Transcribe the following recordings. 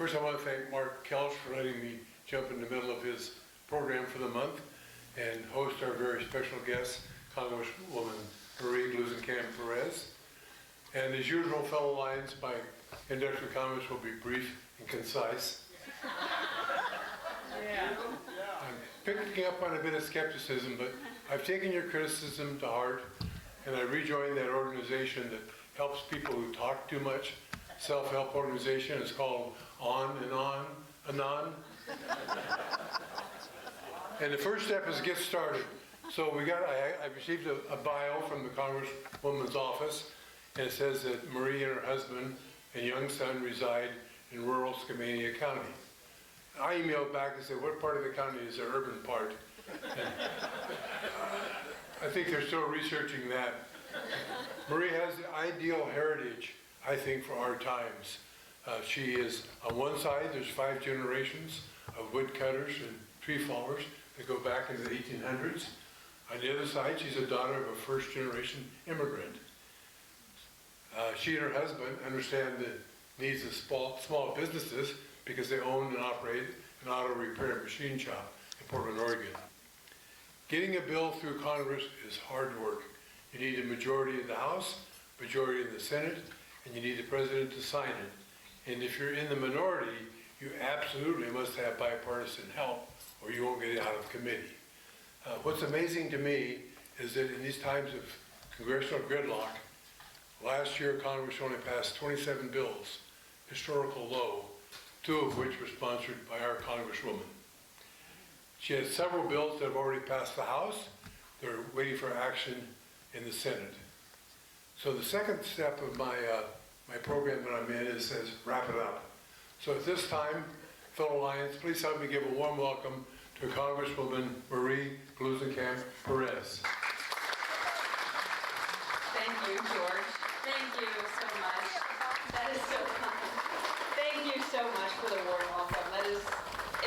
First, I want to thank Mark Kelch for letting me jump in the middle of his program for the month and host our very special guest, Congresswoman Marie Gluesenkamp Perez. And as usual, fellow Lions, my introductory comments will be brief and concise. I'm picking up on a bit of skepticism, but I've taken your criticism to heart, and I rejoined that organization that helps people who talk too much. Self-help organization is called On and On, Anon. And the first step is get started. So I received a bio from the Congresswoman's office, and it says that Marie and her husband and young son reside in rural Skamania County. I emailed back and said, what part of the county is the urban part? I think they're still researching that. Marie has the ideal heritage, I think, for our times. She is, on one side, there's 5 generations of woodcutters and tree fallers that go back into the 1800s. On the other side, she's a daughter of a first-generation immigrant. She and her husband understand the needs of small businesses because they own and operate an auto repair machine shop in Portland, Oregon. Getting a bill through Congress is hard work. You need a majority in the House, majority in the Senate, and you need the President to sign it. And if you're in the minority, you absolutely must have bipartisan help or you won't get it out of committee. What's amazing to me is that in these times of congressional gridlock, last year Congress only passed 27 bills, historical low, 2 of which were sponsored by our Congresswoman. She has several bills that have already passed the House. They're waiting for action in the Senate. So the second step of my program that I'm in says wrap it up. So at this time, fellow Lions, please help me give a warm welcome to Congresswoman Marie Gluesenkamp Perez. Thank you, George. Thank you so much. That is so kind. Thank you so much for the warm welcome. That is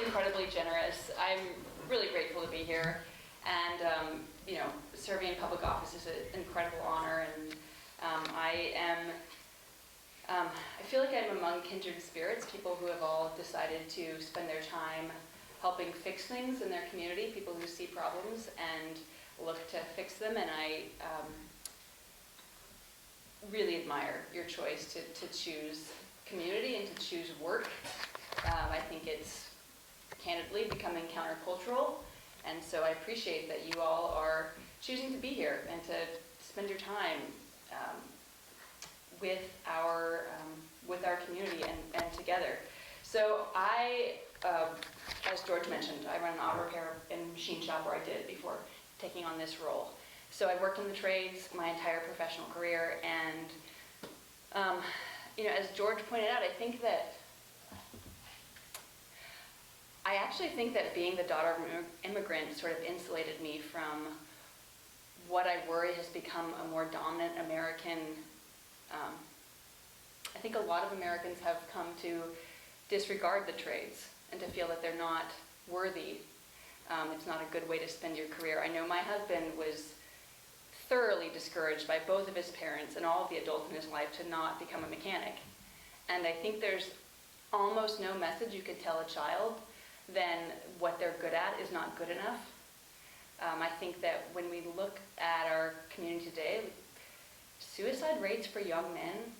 incredibly generous. I'm really grateful to be here. And, serving in public office is an incredible honor. And I feel like I'm among kindred spirits, people who have all decided to spend their time helping fix things in their community, people who see problems and look to fix them. And I really admire your choice to choose community and to choose work. I think it's candidly becoming countercultural. And so I appreciate that you all are choosing to be here and to spend your time with our community and together. So as George mentioned, I run an auto repair and machine shop, where I did before taking on this role. So I've worked in the trades my entire professional career, and as George pointed out, I actually think that being the daughter of an immigrant sort of insulated me from what I worry has become a more dominant American. I think a lot of Americans have come to disregard the trades and to feel that they're not worthy. It's not a good way to spend your career. I know my husband was thoroughly discouraged by both of his parents and all of the adults in his life to not become a mechanic. And I think there's almost no message you could tell a child than what they're good at is not good enough. I think that when we look at our community today, suicide rates for young men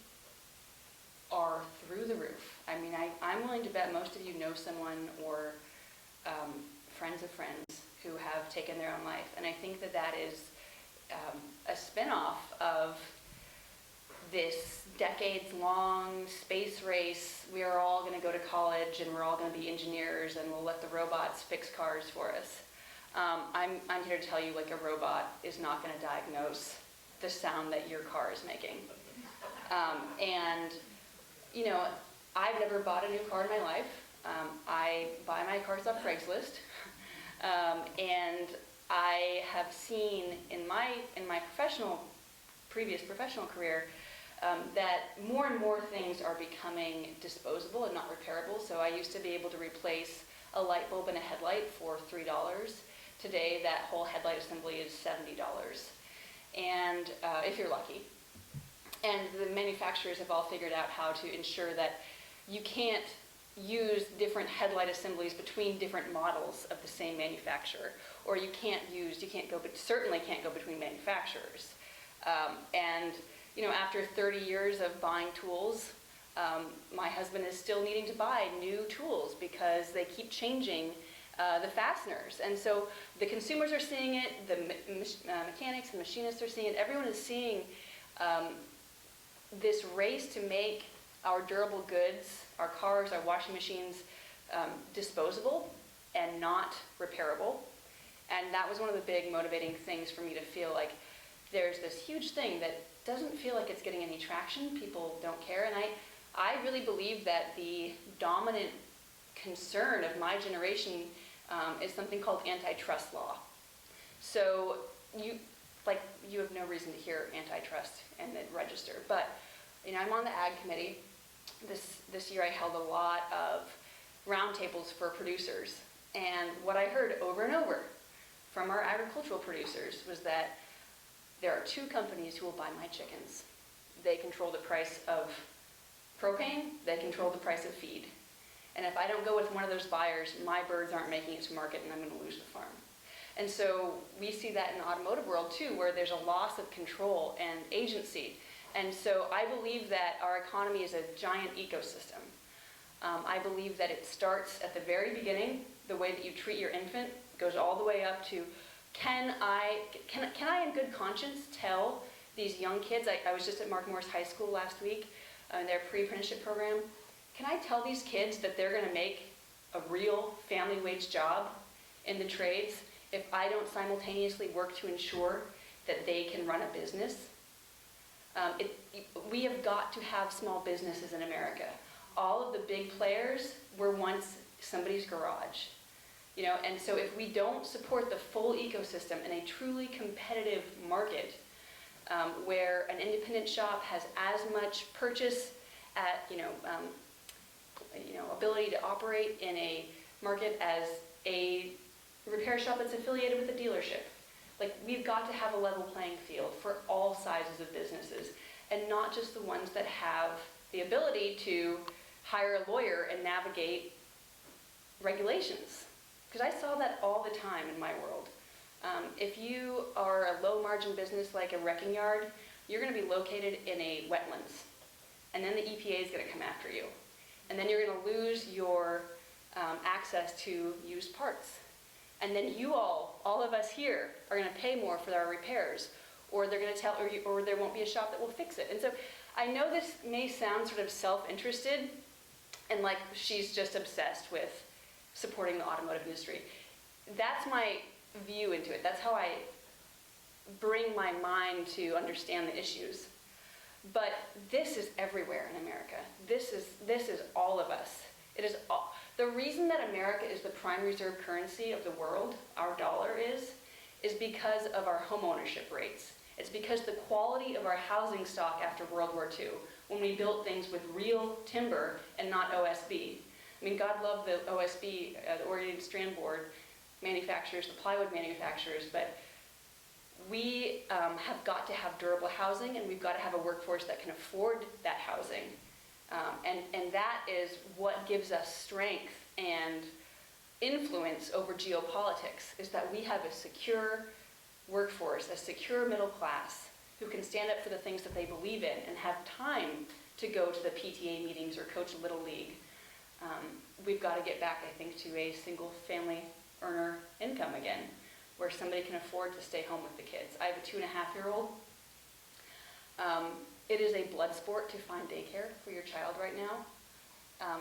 are through the roof. I mean, I'm willing to bet most of you know someone or friends of friends who have taken their own life. And I think that is a spin-off of this decades-long space race. We are all going to go to college and we're all going to be engineers and we'll let the robots fix cars for us. I'm here to tell you, like, a robot is not going to diagnose the sound that your car is making. I've never bought a new car in my life. I buy my cars off Craigslist. And I have seen in my previous professional career that more and more things are becoming disposable and not repairable. So I used to be able to replace a light bulb in a headlight for $3. Today, that whole headlight assembly is $70, and if you're lucky. And the manufacturers have all figured out how to ensure that you can't use different headlight assemblies between different models of the same manufacturer, or certainly can't go between manufacturers. And after 30 years of buying tools, my husband is still needing to buy new tools because they keep changing the fasteners. And so the consumers are seeing it, the mechanics and machinists are seeing it, everyone is seeing this race to make our durable goods, our cars, our washing machines, disposable and not repairable. And that was one of the big motivating things for me to feel like there's this huge thing that doesn't feel like it's getting any traction. People don't care. And I really believe that the dominant concern of my generation is something called antitrust law. So you have no reason to hear antitrust and then register. But I'm on the Ag Committee. This year I held a lot of roundtables for producers. And what I heard over and over from our agricultural producers was that there are two companies who will buy my chickens. They control the price of propane, they control the price of feed. And if I don't go with one of those buyers, my birds aren't making it to market and I'm going to lose the farm. And so we see that in the automotive world too, where there's a loss of control and agency. And so I believe that our economy is a giant ecosystem. I believe that it starts at the very beginning, the way that you treat your infant goes all the way up to, can I in good conscience tell these young kids, I was just at Mark Morris High School last week in their pre-apprenticeship program, can I tell these kids that they're going to make a real family wage job in the trades if I don't simultaneously work to ensure that they can run a business? We have got to have small businesses in America. All of the big players were once somebody's garage. And so if we don't support the full ecosystem in a truly competitive market, where an independent shop has as much purchase at, ability to operate in a market as a repair shop that's affiliated with a dealership. We've got to have a level playing field for all sizes of businesses, and not just the ones that have the ability to hire a lawyer and navigate regulations. Because I saw that all the time in my world. If you are a low margin business like a wrecking yard, you're going to be located in a wetlands. And then the EPA is going to come after you. And then you're going to lose your access to used parts. And then you all of us here, are going to pay more for our repairs, or they're going to tell, or there won't be a shop that will fix it. And so I know this may sound sort of self-interested, and like she's just obsessed with supporting the automotive industry. That's my view into it. That's how I bring my mind to understand the issues. But this is everywhere in America. This is all of us. It is all. The reason that America is the prime reserve currency of the world, our dollar is because of our home ownership rates. It's because the quality of our housing stock after World War II, when we built things with real timber and not OSB. I mean, God love the OSB, the Oriented Strand Board manufacturers, the plywood manufacturers, but we have got to have durable housing, and we've got to have a workforce that can afford that housing. And that is what gives us strength and influence over geopolitics, is that we have a secure workforce, a secure middle class who can stand up for the things that they believe in and have time to go to the PTA meetings or coach a little league. We've got to get back, I think, to a single family earner income again, where somebody can afford to stay home with the kids. I have a 2.5-year-old. It is a blood sport to find daycare for your child right now.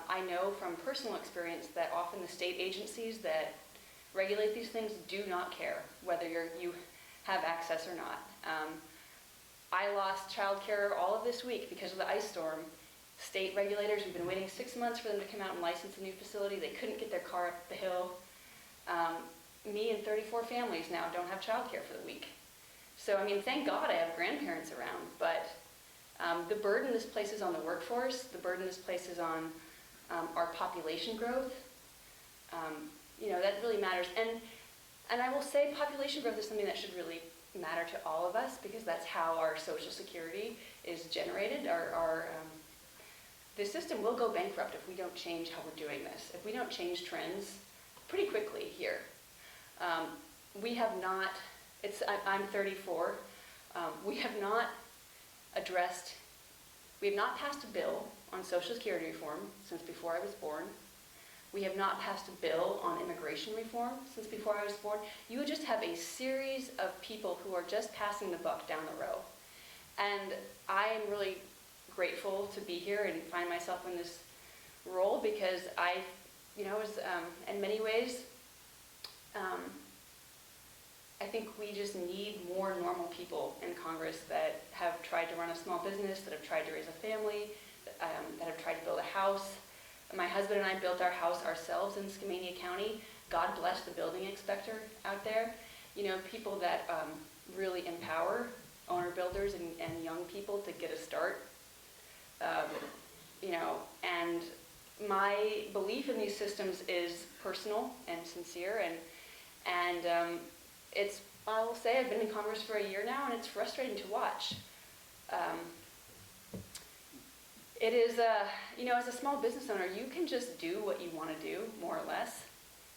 I know from personal experience that often the state agencies that regulate these things do not care whether you have access or not. I lost childcare all of this week because of the ice storm. State regulators, we've been waiting 6 months for them to come out and license a new facility. They couldn't get their car up the hill. Me and 34 families now don't have childcare for the week. So, I mean, thank God I have grandparents around, but the burden this places on the workforce, the burden this places on our population growth, that really matters. And I will say population growth is something that should really matter to all of us, because that's how our Social Security is generated. the system will go bankrupt if we don't change how we're doing this, if we don't change trends pretty quickly here. We have not, I'm 34, we have not passed a bill on Social Security reform since before I was born. We have not passed a bill on immigration reform since before I was born. You just have a series of people who are just passing the buck down the row. And I am really grateful to be here and find myself in this role because I, was in many ways, I think we just need more normal people in Congress that have tried to run a small business, that have tried to raise a family, that have tried to build a house. My husband and I built our house ourselves in Skamania County. God bless the building inspector out there. People that really empower owner builders and young people to get a start. And my belief in these systems is personal and sincere, and I will say I've been in Congress for a year now, and it's frustrating to watch. It is, as a small business owner, you can just do what you want to do, more or less.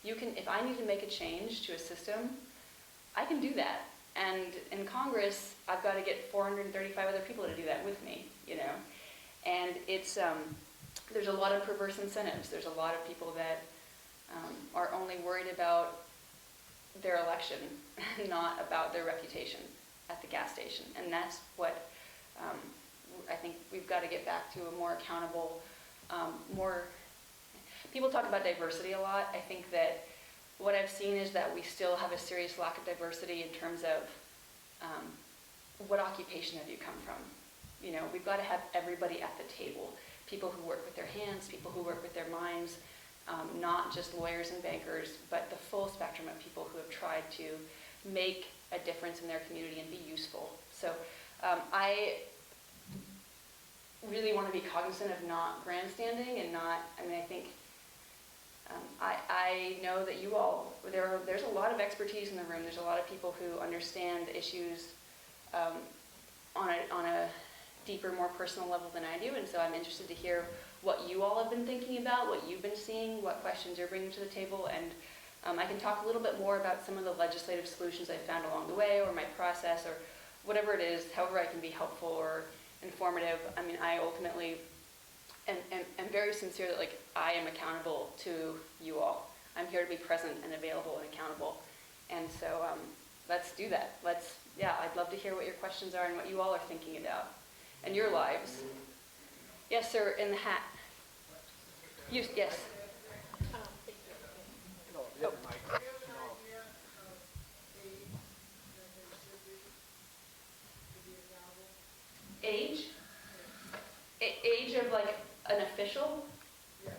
If I need to make a change to a system, I can do that. And in Congress, I've got to get 435 other people to do that with me, And it's, there's a lot of perverse incentives. There's a lot of people that are only worried about their election, not about their reputation at the gas station. And that's what I think we've got to get back to, a more accountable, people talk about diversity a lot. I think that what I've seen is that we still have a serious lack of diversity in terms of what occupation have you come from. We've got to have everybody at the table. People who work with their hands, people who work with their minds, not just lawyers and bankers, but the full spectrum of people who have tried to make a difference in their community and be useful. So I really want to be cognizant of not grandstanding and not, I think, I know that you all, there's a lot of expertise in the room. There's a lot of people who understand issues on a deeper, more personal level than I do, and so I'm interested to hear what you all have been thinking about, what you've been seeing, what questions you're bringing to the table, and I can talk a little bit more about some of the legislative solutions I've found along the way, or my process, or whatever it is, however I can be helpful or informative. I ultimately am very sincere that I am accountable to you all. I'm here to be present and available and accountable, and so let's do that. I'd love to hear what your questions are and what you all are thinking about and your lives. Yes, sir, in the hat. Yes. Oh. Age? Age of an official? Yes.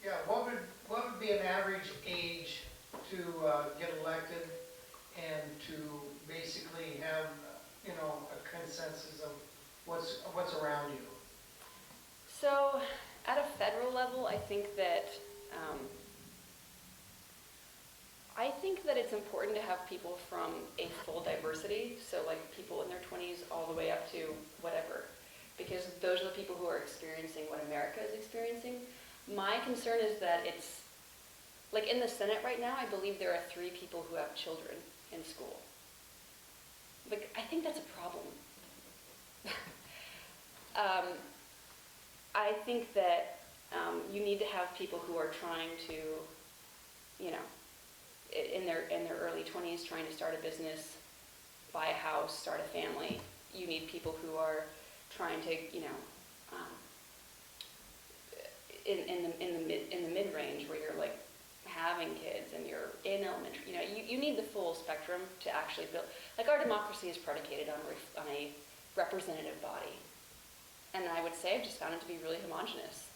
Yeah, what would be an average age to get elected and to basically have, a consensus of what's around you? So, at a federal level, I think that it's important to have people from a full diversity, so people in their 20s all the way up to whatever, because those are the people who are experiencing what America is experiencing. My concern is that it's, in the Senate right now, I believe there are 3 people who have children in school. I think that's a problem. I think that you need to have people who are trying to, in their early 20s, trying to start a business, buy a house, start a family. You need people who are trying to, in the mid-range where you're having kids and you're in elementary. You need the full spectrum to actually build. Our democracy is predicated on a representative body. And I would say I've just found it to be really homogenous.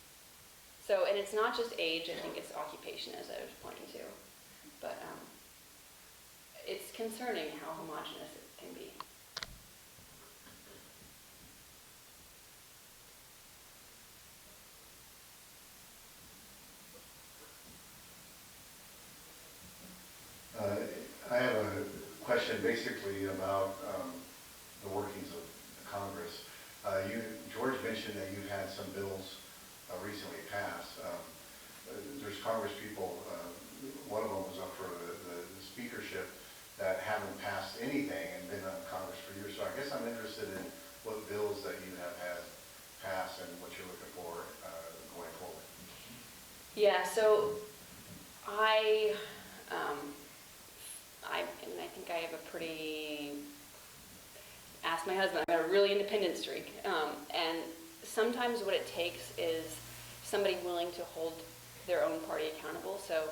So, and it's not just age, I think it's occupation, as I was pointing to. But it's concerning how homogenous it can be. I have a question basically about the workings of Congress. George mentioned Congress people, one of them was up for the speakership, that haven't passed anything and been on Congress for years. So I guess I'm interested in what bills that you have had passed and what you're looking for going forward. Yeah, so and I think I have a pretty, ask my husband, I've got a really independent streak. And sometimes what it takes is somebody willing to hold their own party accountable. So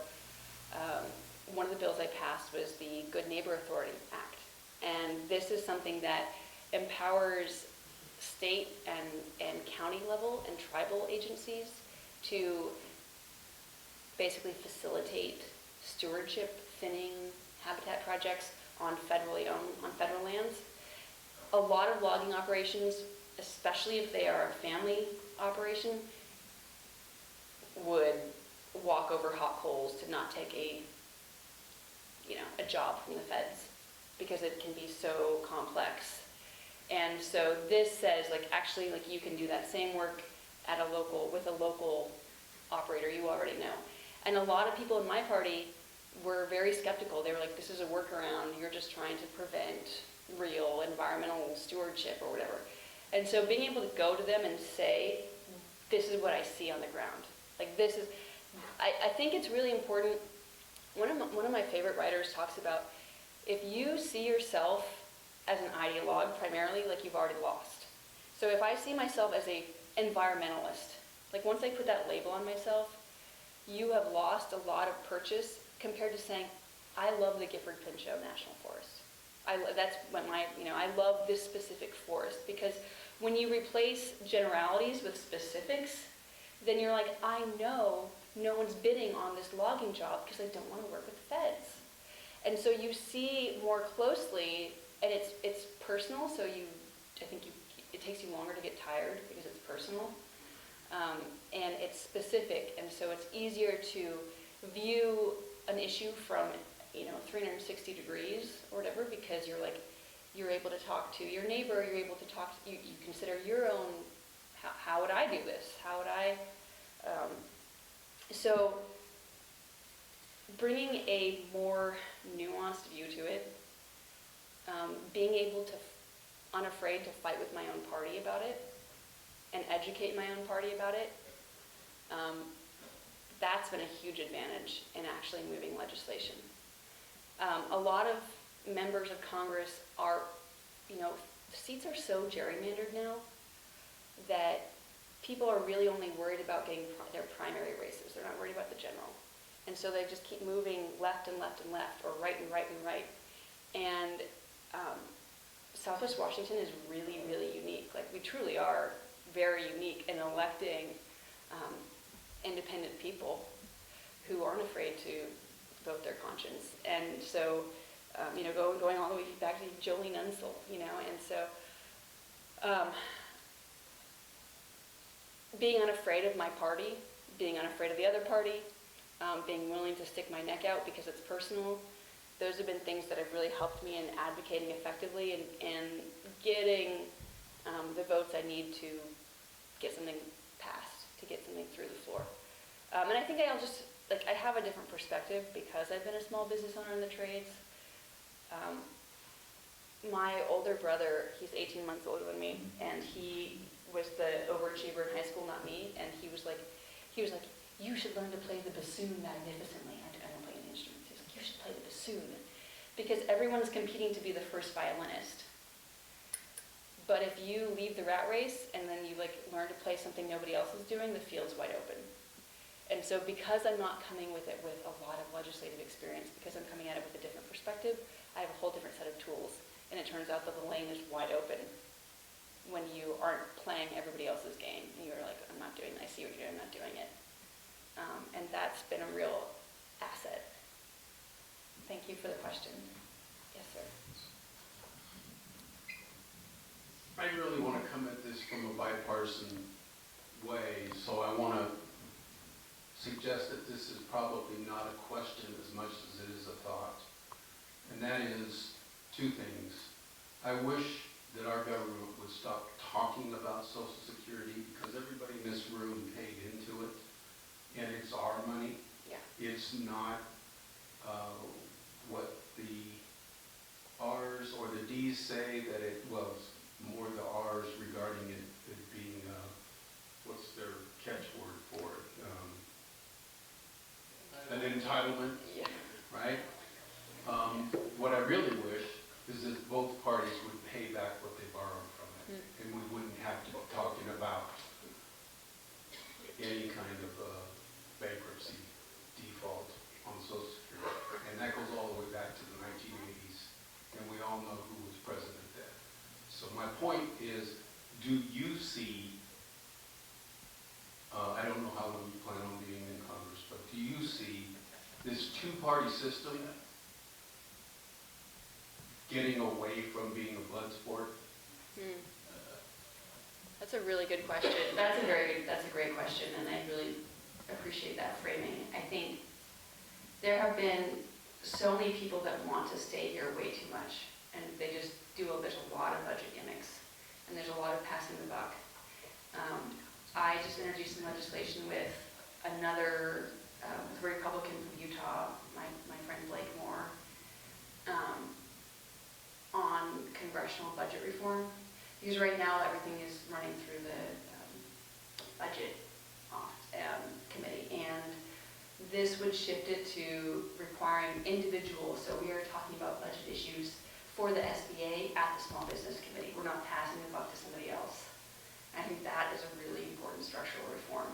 one of the bills I passed was the Good Neighbor Authority Act. And this is something that empowers state and county level and tribal agencies to basically facilitate stewardship, thinning, habitat projects on federal lands. A lot of logging operations, especially if they are a family operation, would walk over hot coals to not take a job from the feds because it can be so complex. And so this says, actually, you can do that same work at with a local operator you already know. And a lot of people in my party were very skeptical. They were like, this is a workaround. You're just trying to prevent real environmental stewardship or whatever. And so being able to go to them and say, this is what I see on the ground. I think it's really important. One of my favorite writers talks about, if you see yourself as an ideologue primarily, you've already lost. So if I see myself as a environmentalist, once I put that label on myself, you have lost a lot of purchase compared to saying, I love the Gifford Pinchot National Forest. That's what I love this specific forest, because when you replace generalities with specifics, then you're like, I know no one's bidding on this logging job because I don't want to work with the feds. And so you see more closely, and it's personal, so I think it takes you longer to get tired because it's personal. And it's specific, and so it's easier to view an issue from 360 degrees or whatever, because you're able to talk to your neighbor, you're able to talk, you consider your own, how would I do this? How would I, so bringing a more nuanced view to it, being able to, unafraid to fight with my own party about it, and educate my own party about it, that's been a huge advantage in actually moving legislation. A lot of members of Congress are, seats are so gerrymandered now that people are really only worried about getting their primary races. They're not worried about the general. And so they just keep moving left and left and left, or right and right and right. And Southwest Washington is really, really unique. We truly are very unique in electing independent people who aren't afraid to vote their conscience. And so, going all the way back to Jolene Unseld, and so being unafraid of my party, being unafraid of the other party, being willing to stick my neck out because it's personal, those have been things that have really helped me in advocating effectively and getting the votes I need to get something passed, to get something through the floor. And I think I'll just, I have a different perspective because I've been a small business owner in the trades. My older brother, he's 18 months older than me, and he was the overachiever in high school, not me, and he was like, you should learn to play the bassoon magnificently. I don't play any instruments. He's like, you should play the bassoon. Because everyone's competing to be the first violinist. But if you leave the rat race and then you learn to play something nobody else is doing, the field's wide open. And so because I'm not coming with it with a lot of legislative experience, because I'm coming at it with a different perspective, I have a whole different set of tools. And it turns out that the lane is wide open when you aren't playing everybody else's game. And you're like, I'm not doing that. I see what you're doing, I'm not doing it. And that's been a real asset. Thank you for the question. Yes, sir. I really want to come at this from a bipartisan way, so I want to suggest that this is probably not a question as much as it is a thought. And that is two things. I wish that our government would stop talking about Social Security, because everybody in this room paid into it, and it's our money. it's not what the R's or the D's say, that it was more the R's regarding it being, what's their catchword for it? An entitlement, Yeah. right? What I really wish is that both parties would pay back what they borrowed from it, and we wouldn't have to be talking about any kind of bankruptcy default on Social Security. And that goes all the way back to the 1980s, and we all know who was president then. So my point is, do you see, I don't know how long you plan on being in Congress, but do you see this two-party system getting away from being a blood sport? That's a really good question. That's a great question, and I really appreciate that framing. I think there have been so many people that want to stay here way too much, and there's a lot of budget gimmicks, and there's a lot of passing the buck. I just introduced some legislation with another Republican from Utah, my friend Blake Moore, on congressional budget reform. Because right now everything is running through the budget committee, and this would shift it to requiring individuals. So we are talking about budget issues for the SBA at the Small Business Committee. We're not passing the buck to somebody else. I think that is a really important structural reform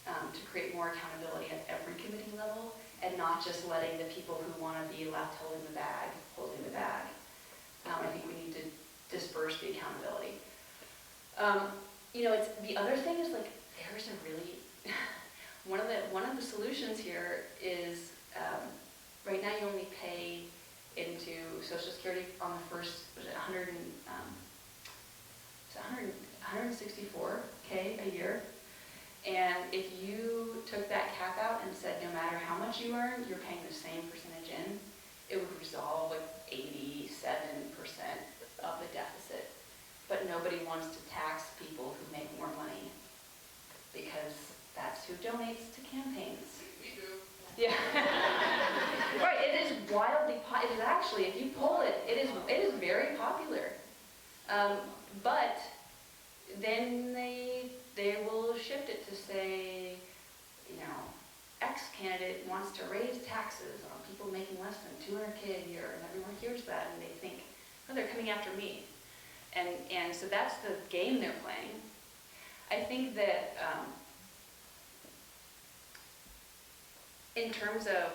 to create more accountability at every committee level, and not just letting the people who want to be left holding the bag. I think we need to disperse the accountability. It's the other thing is, like, there's a really one of the solutions here is right now you only pay into Social Security on the first, was it 164K a year, and if you took that cap out and said no matter how much you earn, you're paying the same percentage in, it would resolve like 87% of the deficit. But nobody wants to tax people who make more money, because that's who donates to campaigns. We do. Yeah. Right, it is wildly it is actually, if you poll it, it is very popular. But then they will shift it to say, X candidate wants to raise taxes on people making less than $200K a year, and everyone hears that and they think, oh, they're coming after me. And so that's the game they're playing. I think that in terms of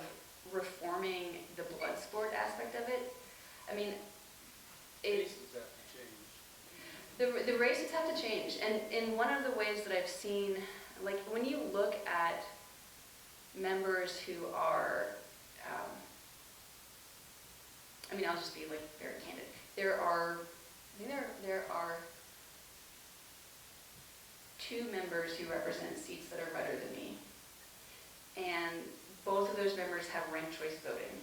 reforming the blood sport aspect of it, I mean, the races have to change. And in one of the ways that I've seen, like when you look at members who are, I'll just be like very candid. There are two members who represent seats that are redder than me. And both of those members have ranked choice voting.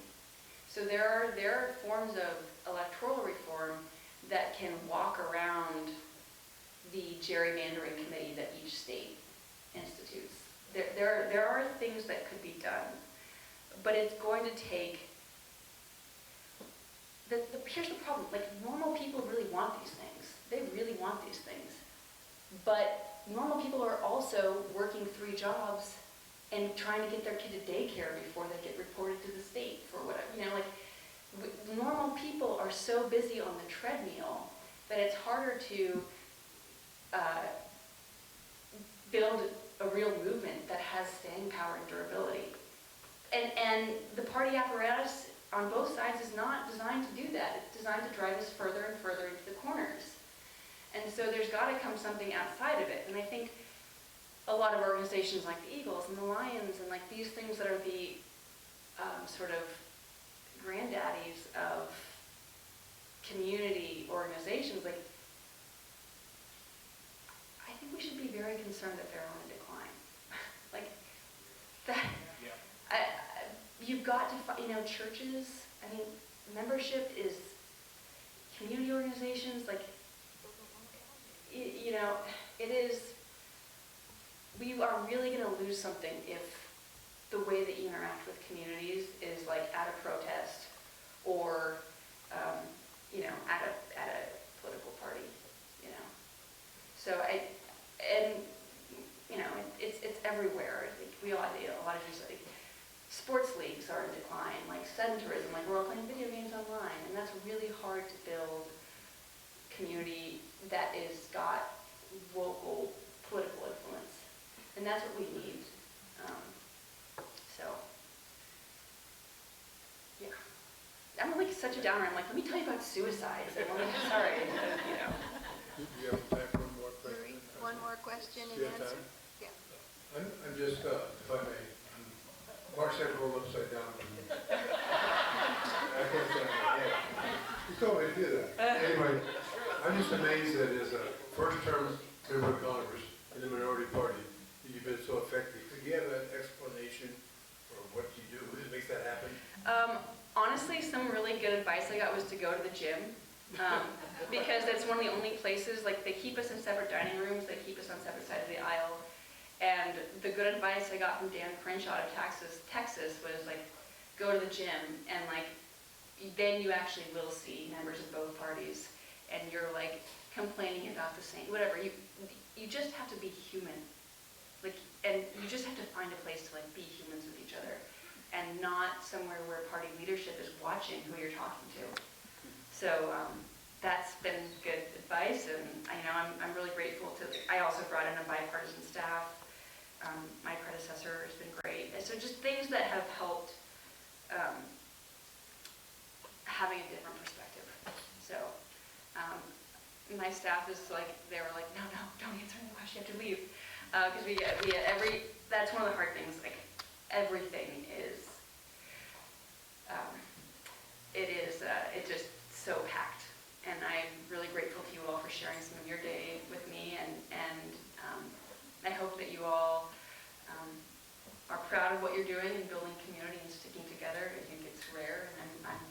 So there are forms of electoral reform that can walk around the gerrymandering committee that each state institutes. There are things that could be done, but it's going to take. Here's the problem: like, normal people really want these things. They really want these things, but normal people are also working 3 jobs and trying to get their kid to daycare before they get reported to the state for whatever. Normal people are so busy on the treadmill that it's harder to build a real movement that has staying power and durability. And the party apparatus on both sides is not designed to do that. It's designed to drive us further and further into the corners. And so there's got to come something outside of it. And I think a lot of organizations like the Eagles and the Lions and like these things that are the sort of granddaddies of community organizations, like, I think we should be very concerned that they're on a decline. Like, that, yeah. You've got to, churches, membership is, community organizations, like, it is, we are really going to lose something if the way that you interact with communities is like at a protest or, at a political party, So it's everywhere. I think we all, a lot of these like sports leagues are in decline, like sedentarism, like we're all playing video games online, and that's really hard to build community that is got local political influence, and that's what we need. Yeah. I'm like such a downer. I'm like, let me tell you about suicides. And I'm like, sorry, Do you have time for one more question? One more question Do and you have answer? time? Yeah. I'm just, if I may, Mark said roll upside down. I can't say that. Yeah. You told me to do that. Anyway, I'm just amazed that as a first-term member of Congress in the minority party, that you've been so effective. Could you have an explanation for what you do that makes that happen? Honestly, some really good advice I got was to go to the gym. Because that's one of the only places, like they keep us in separate dining rooms, they keep us on separate sides of the aisle. And the good advice I got from Dan Crenshaw of Texas was like, go to the gym and like, then you actually will see members of both parties and you're like complaining about the same, whatever. You just have to be human. Like, and you just have to find a place to like be humans with each other and not somewhere where party leadership is watching who you're talking to. So that's been good advice, and I'm really grateful to. I also brought in a bipartisan staff. My predecessor has been great, and so just things that have helped having a different perspective. So my staff is like, they were like, no, don't answer any questions. You have to leave because we get That's one of the hard things. Like everything is. It's just so packed, and I'm really grateful to you all for sharing some of your day with me, and I hope that you all are proud of what you're doing and building community and sticking together. I think it's rare, and I'm